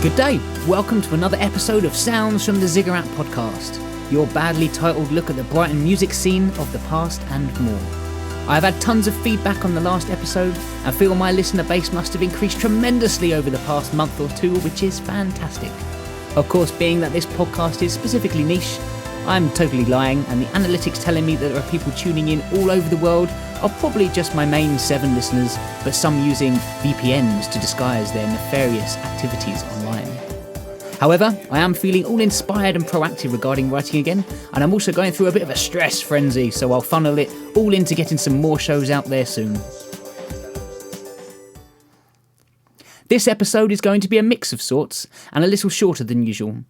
Good day, welcome to another episode of Sounds from the Ziggurat podcast, your badly titled look at the Brighton music scene of the past and more. I've had tons of feedback on the last episode and feel my listener base must have increased tremendously over the past month or two, which is fantastic. Of course, being that this podcast is specifically niche, I'm totally lying, and the analytics telling me that there are people tuning in all over the world are probably just my main 7 listeners, but some using VPNs to disguise their nefarious activities online. However, I am feeling all inspired and proactive regarding writing again, and I'm also going through a bit of a stress frenzy, so I'll funnel it all into getting some more shows out there soon. This episode is going to be a mix of sorts, and a little shorter than usual.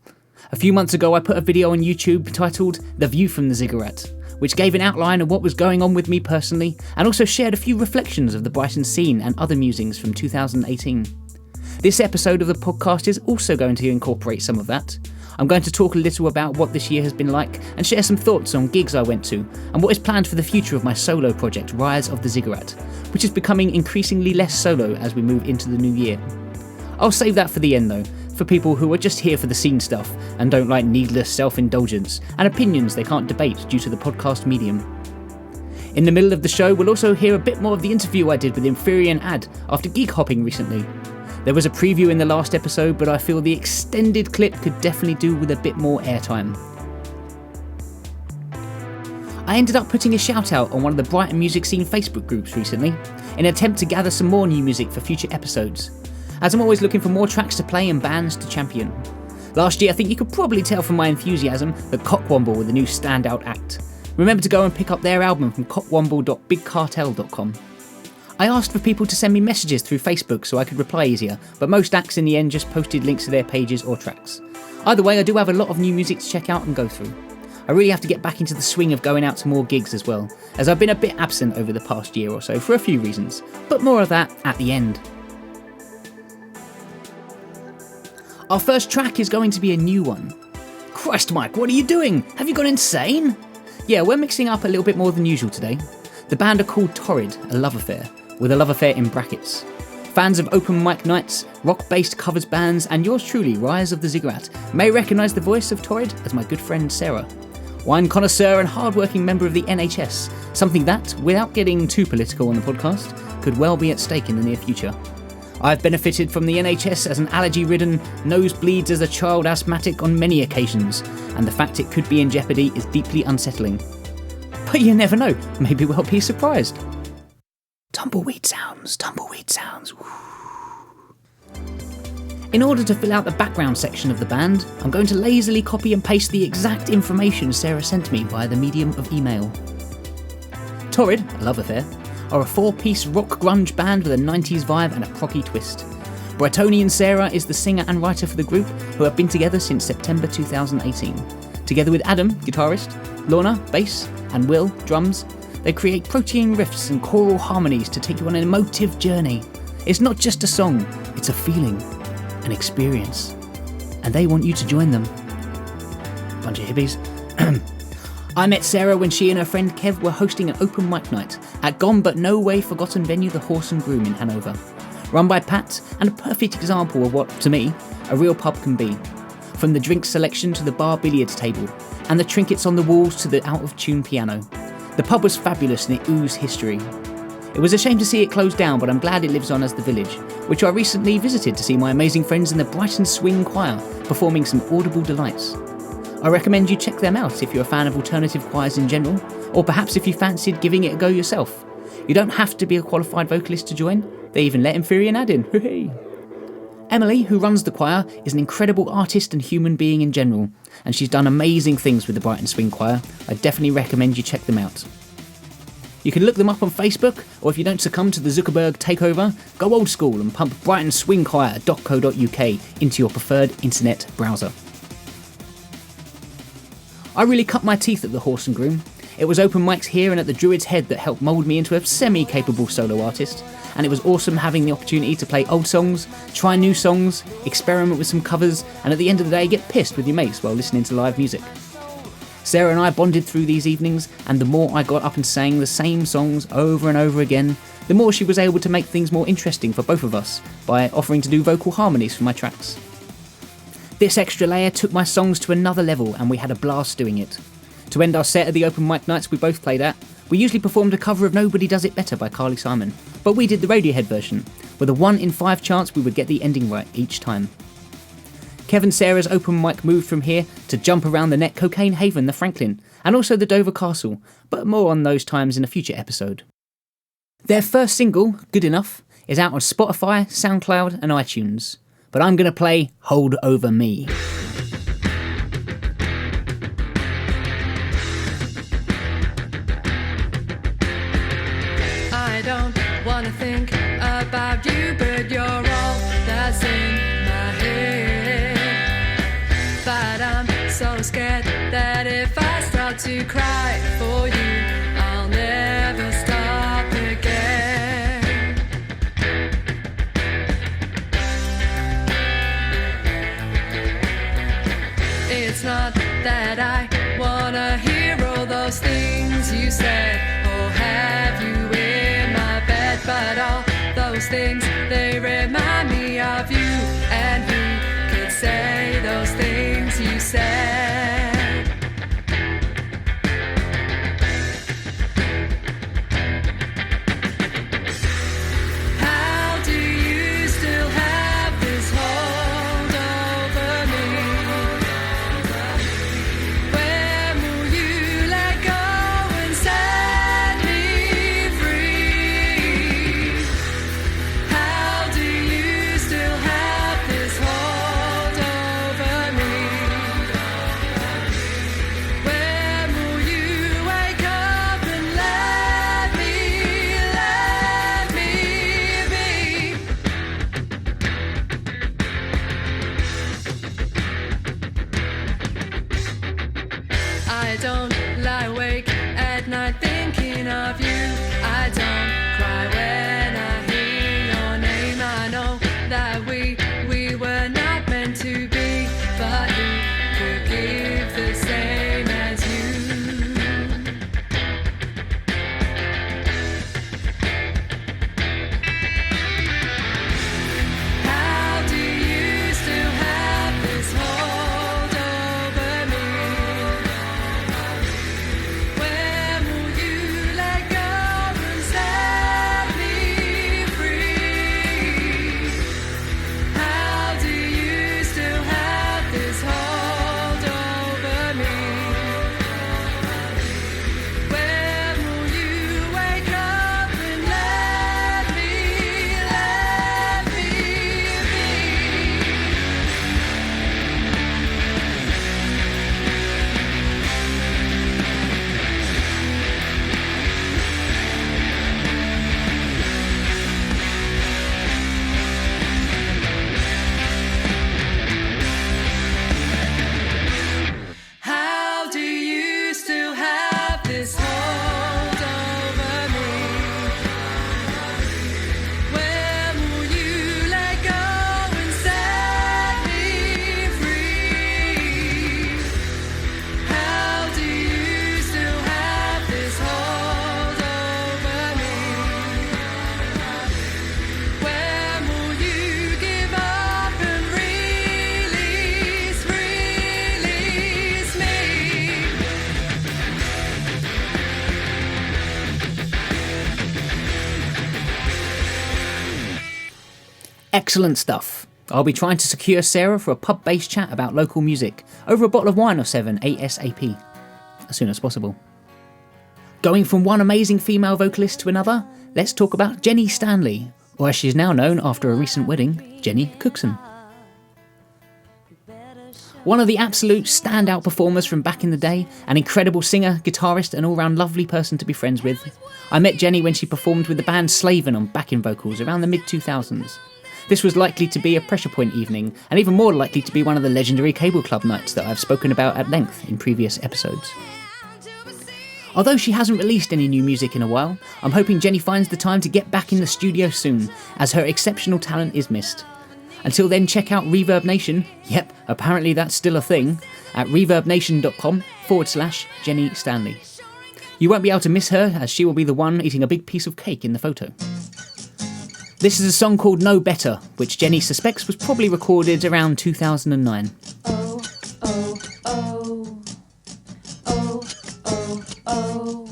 A few months ago I put a video on YouTube titled The View From The Ziggurat, which gave an outline of what was going on with me personally, and also shared a few reflections of the Brighton scene and other musings from 2018. This episode of the podcast is also going to incorporate some of that. I'm going to talk a little about what this year has been like, and share some thoughts on gigs I went to, and what is planned for the future of my solo project, Rise of the Ziggurat, which is becoming increasingly less solo as we move into the new year. I'll save that for the end though, for people who are just here for the scene stuff and don't like needless self-indulgence and opinions they can't debate due to the podcast medium. In the middle of the show, we'll also hear a bit more of the interview I did with Inferi and Ad after gig hopping recently. There was a preview in the last episode, but I feel the extended clip could definitely do with a bit more airtime. I ended up putting a shout out on one of the Brighton music scene Facebook groups recently, in an attempt to gather some more new music for future episodes, as I'm always looking for more tracks to play and bands to champion. Last year, I think you could probably tell from my enthusiasm that Cockwomble were the new standout act. Remember to go and pick up their album from cockwomble.bigcartel.com. I asked for people to send me messages through Facebook so I could reply easier, but most acts in the end just posted links to their pages or tracks. Either way, I do have a lot of new music to check out and go through. I really have to get back into the swing of going out to more gigs as well, as I've been a bit absent over the past year or so for a few reasons, but more of that at the end. Our first track is going to be a new one. Christ, Mike, what are you doing? Have you gone insane? Yeah, we're mixing up a little bit more than usual today. The band are called Torrid, a love affair, with a love affair in brackets. Fans of open mic nights, rock-based covers bands, and yours truly, Rise of the Ziggurat, may recognise the voice of Torrid as my good friend Sarah. Wine connoisseur and hard-working member of the NHS, something that, without getting too political on the podcast, could well be at stake in the near future. I've benefited from the NHS as an allergy-ridden, nosebleeds as a child asthmatic on many occasions, and the fact it could be in jeopardy is deeply unsettling. But you never know, maybe we'll be surprised. Tumbleweed sounds. In order to fill out the background section of the band, I'm going to lazily copy and paste the exact information Sarah sent me via the medium of email. Torrid, a love affair, are a 4-piece rock grunge band with a 90s vibe and a procky twist. Brightonian Sarah is the singer and writer for the group, who have been together since September 2018. Together with Adam, guitarist, Lorna, bass, and Will, drums, they create protean riffs and choral harmonies to take you on an emotive journey. It's not just a song, it's a feeling, an experience. And they want you to join them. Bunch of hippies. I met Sarah when she and her friend Kev were hosting an open mic night at gone but no way forgotten venue The Horse and Groom in Hanover. Run by Pat, and a perfect example of what, to me, a real pub can be. From the drink selection to the bar billiards table, and the trinkets on the walls to the out-of-tune piano. The pub was fabulous and it oozed history. It was a shame to see it close down, but I'm glad it lives on as the Village, which I recently visited to see my amazing friends in the Brighton Swing Choir performing some audible delights. I recommend you check them out if you're a fan of alternative choirs in general, or perhaps if you fancied giving it a go yourself. You don't have to be a qualified vocalist to join, they even let Inferi and Ad in, hooray! Emily, who runs the choir, is an incredible artist and human being in general, and she's done amazing things with the Brighton Swing Choir. I definitely recommend you check them out. You can look them up on Facebook, or if you don't succumb to the Zuckerberg takeover, go old school and pump brightonswingchoir.co.uk into your preferred internet browser. I really cut my teeth at the Horse and Groom. It was open mics here and at the Druid's Head that helped mould me into a semi-capable solo artist, and it was awesome having the opportunity to play old songs, try new songs, experiment with some covers, and at the end of the day get pissed with your mates while listening to live music. Sarah and I bonded through these evenings, and the more I got up and sang the same songs over and over again, the more she was able to make things more interesting for both of us by offering to do vocal harmonies for my tracks. This extra layer took my songs to another level and we had a blast doing it. To end our set at the open mic nights we both played at, we usually performed a cover of Nobody Does It Better by Carly Simon, but we did the Radiohead version, with a 1 in 5 chance we would get the ending right each time. Kevin Sarah's open mic moved from here to Jump Around the Net, Cocaine Haven, the Franklin, and also the Dover Castle, but more on those times in a future episode. Their first single, Good Enough, is out on Spotify, SoundCloud and iTunes, but I'm going to play Hold Over Me. I don't wanna think about you, but you're all that's in my head. But I'm so scared that if I start to cry for you, I'll never stop again. It's not that I wanna hear all those things you said, or have you in my bed, but all those things, they remind me of you, and who could say those things you said? How do you still have this hold over me? When will you let go and set me free? How do you still have this hold over me? When will you wake up and let me be? I don't lie awake at night thinking of you. I don't cry when I hear your name. I know that we were not meant to be, but who could give the same as you? How do you still have this hold over me? When will you let go and set me free? How do you still have this hold over me? When will you wake up and let me be? How do you still have this hold over me? When will you let go and set me free? How do you still have this hold over me? When will you give up and release me? Excellent stuff. I'll be trying to secure Sarah for a pub-based chat about local music over a bottle of wine or 7 ASAP, as soon as possible. Going from one amazing female vocalist to another, let's talk about Jenny Stanley, or as she's now known after a recent wedding, Jenny Cookson. One of the absolute standout performers from back in the day, an incredible singer, guitarist and all-round lovely person to be friends with. I met Jenny when she performed with the band Slaven on backing vocals around the mid-2000s. This was likely to be a Pressure Point evening, and even more likely to be one of the legendary Cable Club nights that I've spoken about at length in previous episodes. Although she hasn't released any new music in a while, I'm hoping Jenny finds the time to get back in the studio soon, as her exceptional talent is missed. Until then, check out Reverb Nation, yep, apparently that's still a thing, at reverbnation.com/Jenny Stanley. You won't be able to miss her, as she will be the one eating a big piece of cake in the photo. This is a song called No Better, which Jenny suspects was probably recorded around 2009. Oh, oh, oh. Oh, oh, oh.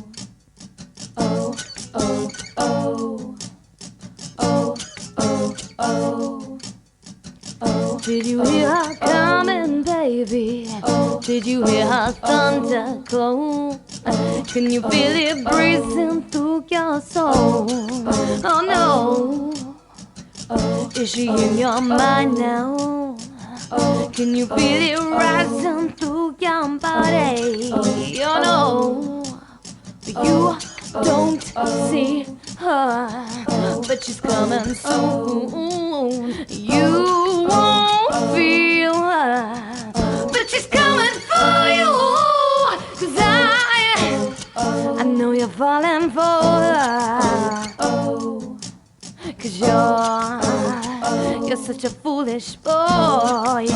Oh, oh, oh. Oh, oh, oh. Oh, did you hear her coming, baby? Oh, did you hear her thunder glow? Can you feel it breezing through your soul? Oh no. Oh, is she in your mind now? Oh, can you feel it rising through your body? Oh no. You don't see her, but she's coming soon. You won't feel her, but she's coming for you. 'Cause I know you're falling for her. 'Cause you're such a foolish boy.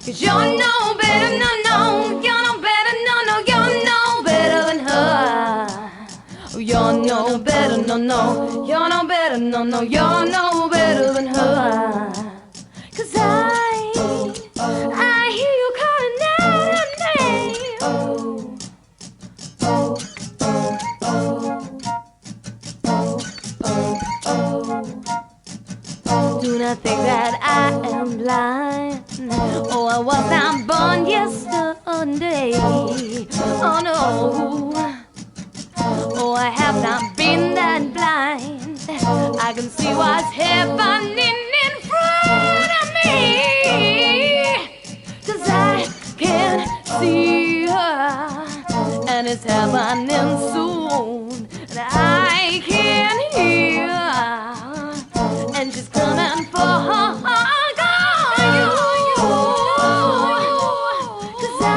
'Cause you're no better, no, you're no better, no, you're no better than her. You're no better, no, you're no better, no, you're no better than her. 'Cause I hear you calling out her name. Do not think that I am blind. Oh, I was not born yesterday. Oh no. Oh, I have not been that blind. I can see what's happening in front of me. 'Cause I can see her, and it's happening soon. And I can hear her, and she's coming for her. 'Cause I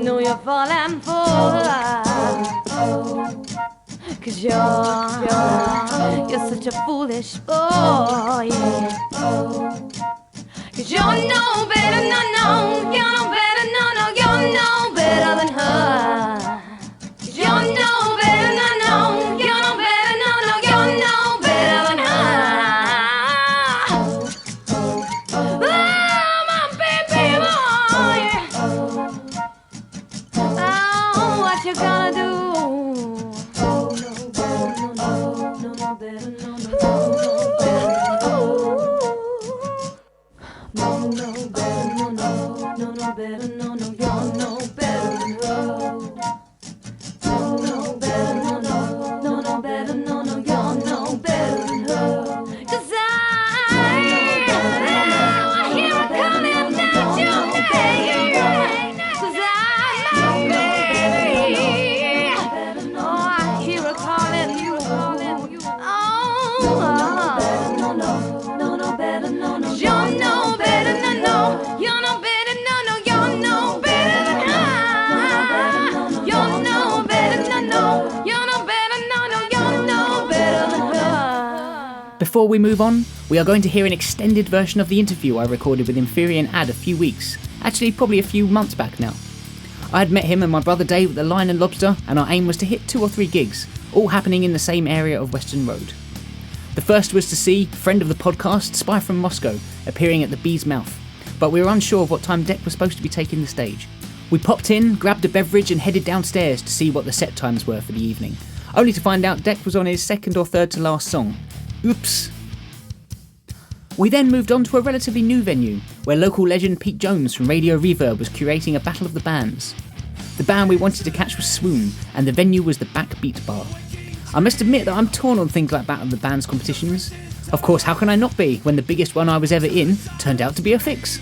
know you're falling for her. 'Cause you're such a foolish boy. 'Cause you're no better, no, you're no better, no, you're no better than her. 'Cause you're no better, no, you're no better, no, you're no better than her. Oh, my baby boy. Oh, what you gonna do? Before we move on, we are going to hear an extended version of the interview I recorded with Inferior Ad a few weeks, actually probably a few months back now. I had met him and my brother Dave at the Lion and Lobster, and our aim was to hit 2 or 3 gigs, all happening in the same area of Western Road. The first was to see friend of the podcast, Spy from Moscow, appearing at the Bee's Mouth, but we were unsure of what time Deck was supposed to be taking the stage. We popped in, grabbed a beverage and headed downstairs to see what the set times were for the evening, only to find out Deck was on his second or third to last song. Oops. We then moved on to a relatively new venue, where local legend Pete Jones from Radio Reverb was curating a battle of the bands. The band we wanted to catch was Swoon, and the venue was the Backbeat Bar. I must admit that I'm torn on things like Battle of the Bands competitions. Of course, how can I not be, when the biggest one I was ever in turned out to be a fix?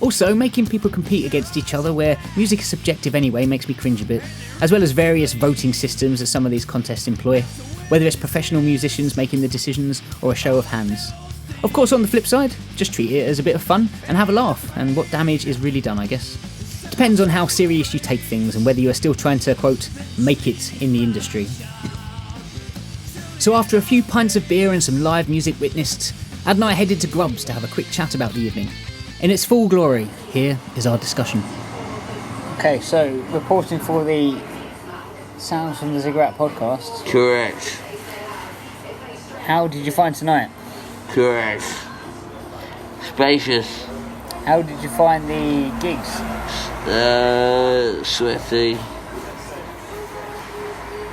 Also, making people compete against each other where music is subjective anyway makes me cringe a bit, as well as various voting systems that some of these contests employ, whether it's professional musicians making the decisions or a show of hands. Of course, on the flip side, just treat it as a bit of fun and have a laugh, and what damage is really done, I guess. Depends on how serious you take things and whether you are still trying to, quote, make it in the industry. So after a few pints of beer and some live music witnessed, Ad and I headed to Grubs to have a quick chat about the evening. In its full glory, here is our discussion. Okay, so reporting for the Sounds from the Ziggurat podcast. Correct. How did you find tonight? Correct. Spacious. How did you find the gigs? Sweaty.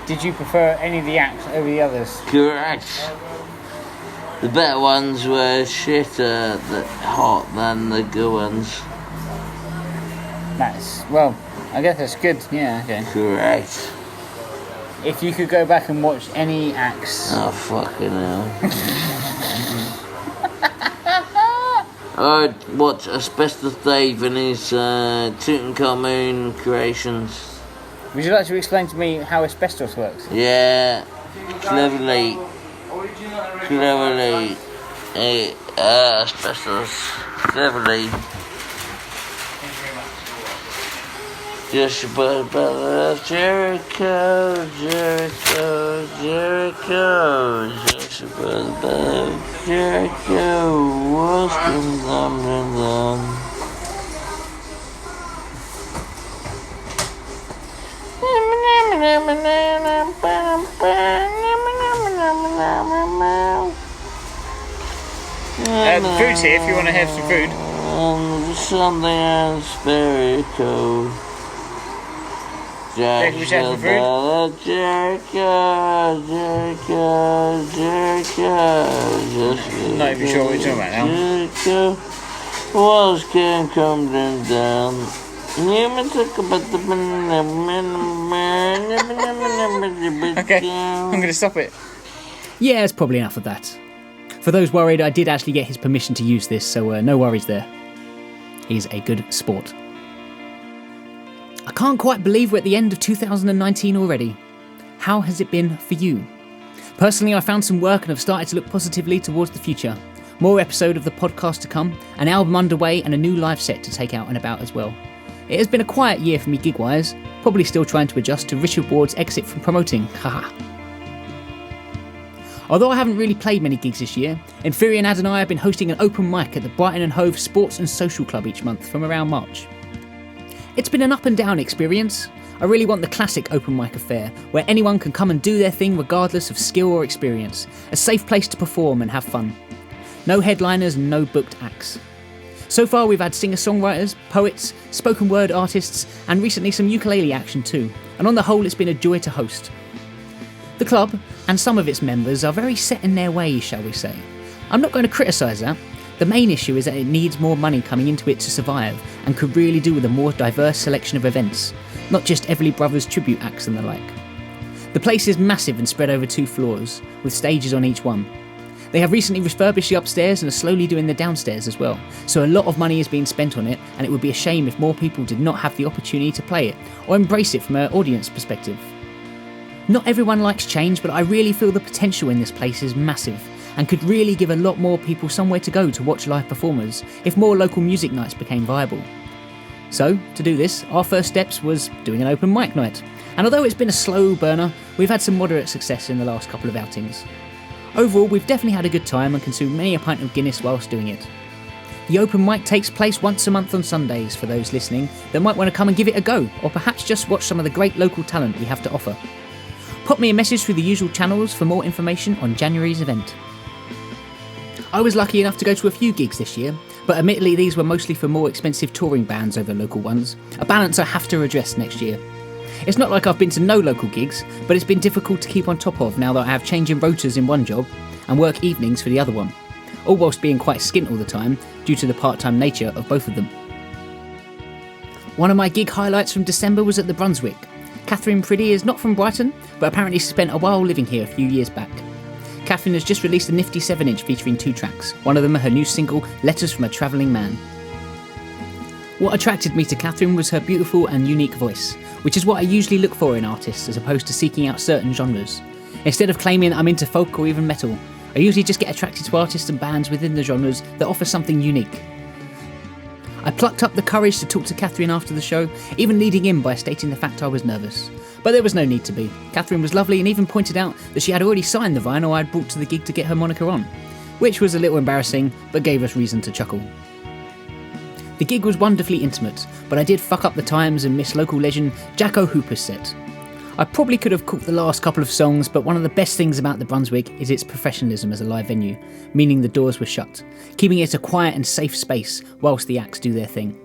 Did you prefer any of the acts over the others? Correct. The better ones were shitter hot than the good ones. Well, I guess that's good, yeah, okay. Correct. If you could go back and watch any acts... Oh, fucking hell. I'd watch Asbestos Dave and his Tutankhamun creations. Would you like to explain to me how asbestos works? Yeah, cleverly. Asbestos. Cleverly. Just above Jericho. Just above Jericho. Walls come tumbling down. Food's here if you want to have some food. Something else very cool. Would you have some food? Jericho. Not even sure what you're talking about now. Jericho. Walls can come down. Okay, I'm going to stop it. Yeah, it's probably enough of that. For those worried, I did actually get his permission to use this, so no worries there. He's a good sport. I can't quite believe we're at the end of 2019 already. How has it been for you? Personally, I found some work and have started to look positively towards the future. More episode of the podcast to come, an album underway and a new live set to take out and about as well. It has been a quiet year for me gig-wise, probably still trying to adjust to Richard Ward's exit from promoting, haha. Although I haven't really played many gigs this year, Inferior Nad and I have been hosting an open mic at the Brighton and Hove Sports and Social Club each month from around March. It's been an up and down experience. I really want the classic open mic affair, where anyone can come and do their thing regardless of skill or experience, a safe place to perform and have fun. No headliners and no booked acts. So far we've had singer-songwriters, poets, spoken word artists, and recently some ukulele action too, and on the whole it's been a joy to host. The club, and some of its members, are very set in their ways, shall we say. I'm not going to criticise that. The main issue is that it needs more money coming into it to survive, and could really do with a more diverse selection of events, not just Everly Brothers tribute acts and the like. The place is massive and spread over 2 floors, with stages on each one. They have recently refurbished the upstairs and are slowly doing the downstairs as well, so a lot of money is being spent on it, and it would be a shame if more people did not have the opportunity to play it, or embrace it from an audience perspective. Not everyone likes change, but I really feel the potential in this place is massive, and could really give a lot more people somewhere to go to watch live performers, if more local music nights became viable. So, to do this, our first steps was doing an open mic night, and although it's been a slow burner, we've had some moderate success in the last couple of outings. Overall, we've definitely had a good time and consumed many a pint of Guinness whilst doing it. The open mic takes place once a month on Sundays for those listening that might want to come and give it a go, or perhaps just watch some of the great local talent we have to offer. Pop me a message through the usual channels for more information on January's event. I was lucky enough to go to a few gigs this year, but admittedly these were mostly for more expensive touring bands over local ones, a balance I have to address next year. It's not like I've been to no local gigs, but it's been difficult to keep on top of now that I have changing rotas in one job and work evenings for the other one, all whilst being quite skint all the time due to the part-time nature of both of them. One of my gig highlights from December was at the Brunswick. Katherine Pretty is not from Brighton, but apparently spent a while living here a few years back. Katherine has just released a nifty 7-inch featuring 2 tracks, one of them her new single, Letters from a Travelling Man. What attracted me to Katherine was her beautiful and unique voice, which is what I usually look for in artists as opposed to seeking out certain genres. Instead of claiming I'm into folk or even metal, I usually just get attracted to artists and bands within the genres that offer something unique. I plucked up the courage to talk to Katherine after the show, even leading in by stating the fact I was nervous. But there was no need to be. Katherine was lovely and even pointed out that she had already signed the vinyl I had brought to the gig to get her moniker on, which was a little embarrassing, but gave us reason to chuckle. The gig was wonderfully intimate, but I did fuck up the times and miss local legend Jacko Hooper's set. I probably could have cooked the last couple of songs, but one of the best things about the Brunswick is its professionalism as a live venue, meaning the doors were shut, keeping it a quiet and safe space whilst the acts do their thing.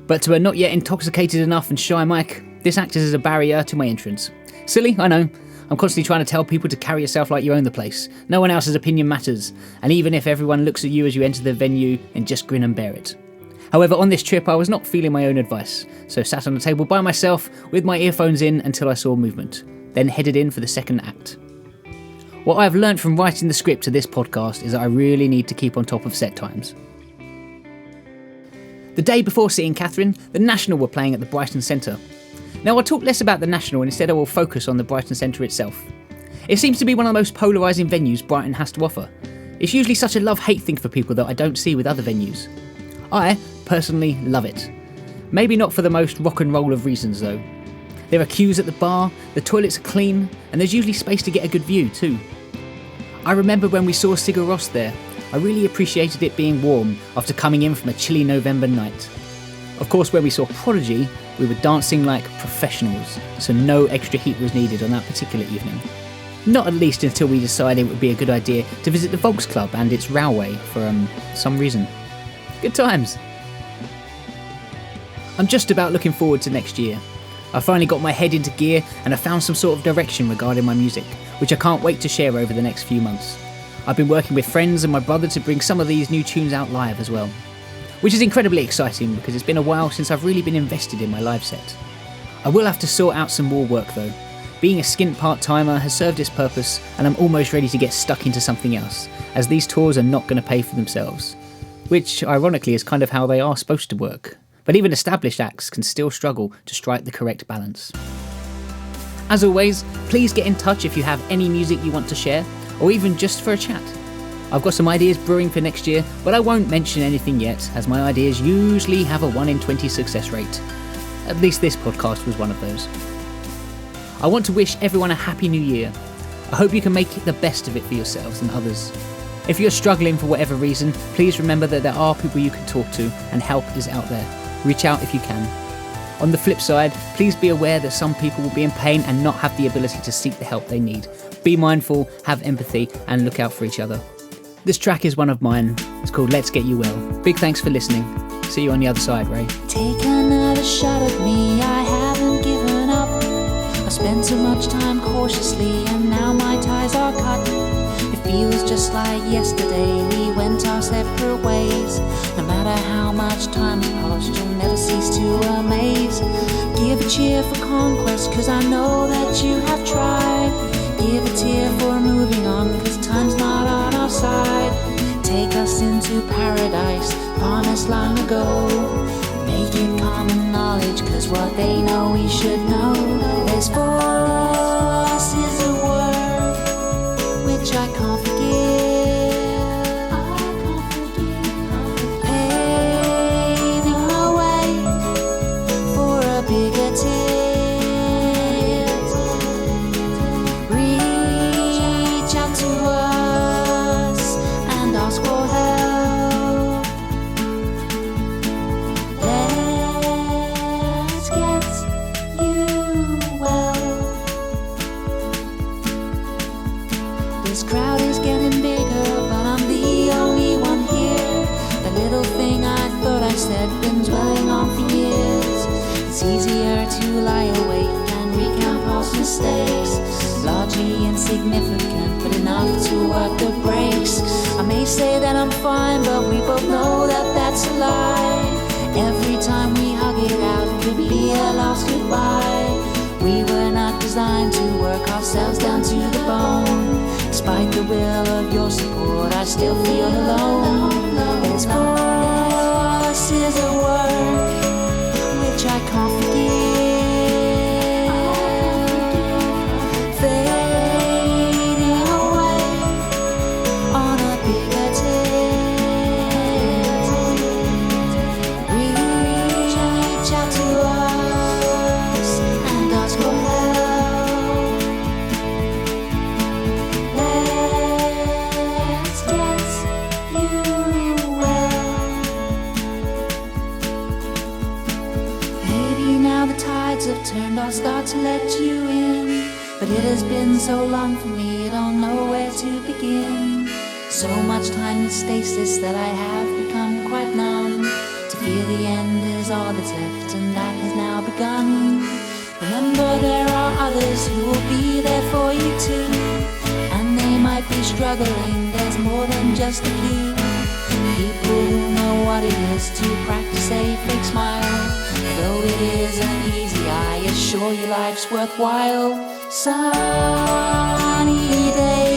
But to a not yet intoxicated enough and shy Mike, this acts as a barrier to my entrance. Silly, I know. I'm constantly trying to tell people to carry yourself like you own the place. No one else's opinion matters, and even if everyone looks at you as you enter the venue, then just grin and bear it. However, on this trip I was not feeling my own advice, so sat on the table by myself with my earphones in until I saw movement, then headed in for the second act. What I've learnt from writing the script to this podcast is that I really need to keep on top of set times. The day before seeing Katherine, the National were playing at the Brighton Centre. Now I'll talk less about the National and instead I will focus on the Brighton Centre itself. It seems to be one of the most polarising venues Brighton has to offer. It's usually such a love-hate thing for people that I don't see with other venues. I personally love it. Maybe not for the most rock and roll of reasons though. There are queues at the bar, the toilets are clean, and there's usually space to get a good view too. I remember when we saw Sigur Rós there, I really appreciated it being warm after coming in from a chilly November night. Of course, when we saw Prodigy, we were dancing like professionals, so no extra heat was needed on that particular evening. Not at least until we decided it would be a good idea to visit the Volksclub and its railway for some reason. Good times. I'm just about looking forward to next year. I finally got my head into gear and I found some sort of direction regarding my music, which I can't wait to share over the next few months. I've been working with friends and my brother to bring some of these new tunes out live as well, which is incredibly exciting because it's been a while since I've really been invested in my live set. I will have to sort out some more work though. Being a skint part-timer has served its purpose and I'm almost ready to get stuck into something else, as these tours are not going to pay for themselves. Which, ironically, is kind of how they are supposed to work. But even established acts can still struggle to strike the correct balance. As always, please get in touch if you have any music you want to share, or even just for a chat. I've got some ideas brewing for next year, but I won't mention anything yet, as my ideas usually have a 1 in 20 success rate. At least this podcast was one of those. I want to wish everyone a happy new year. I hope you can make the best of it for yourselves and others. If you're struggling for whatever reason, please remember that there are people you can talk to and help is out there. Reach out if you can. On the flip side, please be aware that some people will be in pain and not have the ability to seek the help they need. Be mindful, have empathy, and look out for each other. This track is one of mine. It's called Let's Get You Well. Big thanks for listening. See you on the other side, Ray. Take another shot at me, I haven't given up. I spent so much time cautiously and now my ties are cut. It feels just like yesterday we went our separate ways. No matter how much time has passed, you'll never cease to amaze. Give a cheer for conquest, cause I know that you have tried. Give a tear for moving on, cause time's not on our side. Take us into paradise, promised long ago. Make it common knowledge, cause what they know we should know. There's for us is a word which I can't forgive. Paving the way for a bigger tilt. Reach out to us and ask for help. Let's get you well. This crowd is getting bigger, but I'm the only one here. The little thing I thought I said been dwelling on for years. It's easier to lie awake and recount past mistakes. Largely insignificant, but enough to work the brakes. I may say that I'm fine, but we both know that that's a lie. Every time we hug it out, it could be a lost goodbye. We were not designed to work ourselves down to the bone. Despite the will of your support, I still feel alone. There's for us is a word which I can't forgive. Fading away on a bigger tilt. Reach out to us and ask for help. Let's get you turned, I'll start to let you in. But it has been so long for me, I don't know where to begin. So much time in stasis that I have become quite numb. To feel the end is all that's left, and that has now begun. Remember, there are others who will be there for you too, and they might be struggling, there's more than just a few. People who know what it is to practice a fake smile. Though it isn't easy, I assure you life's worthwhile. Sunny day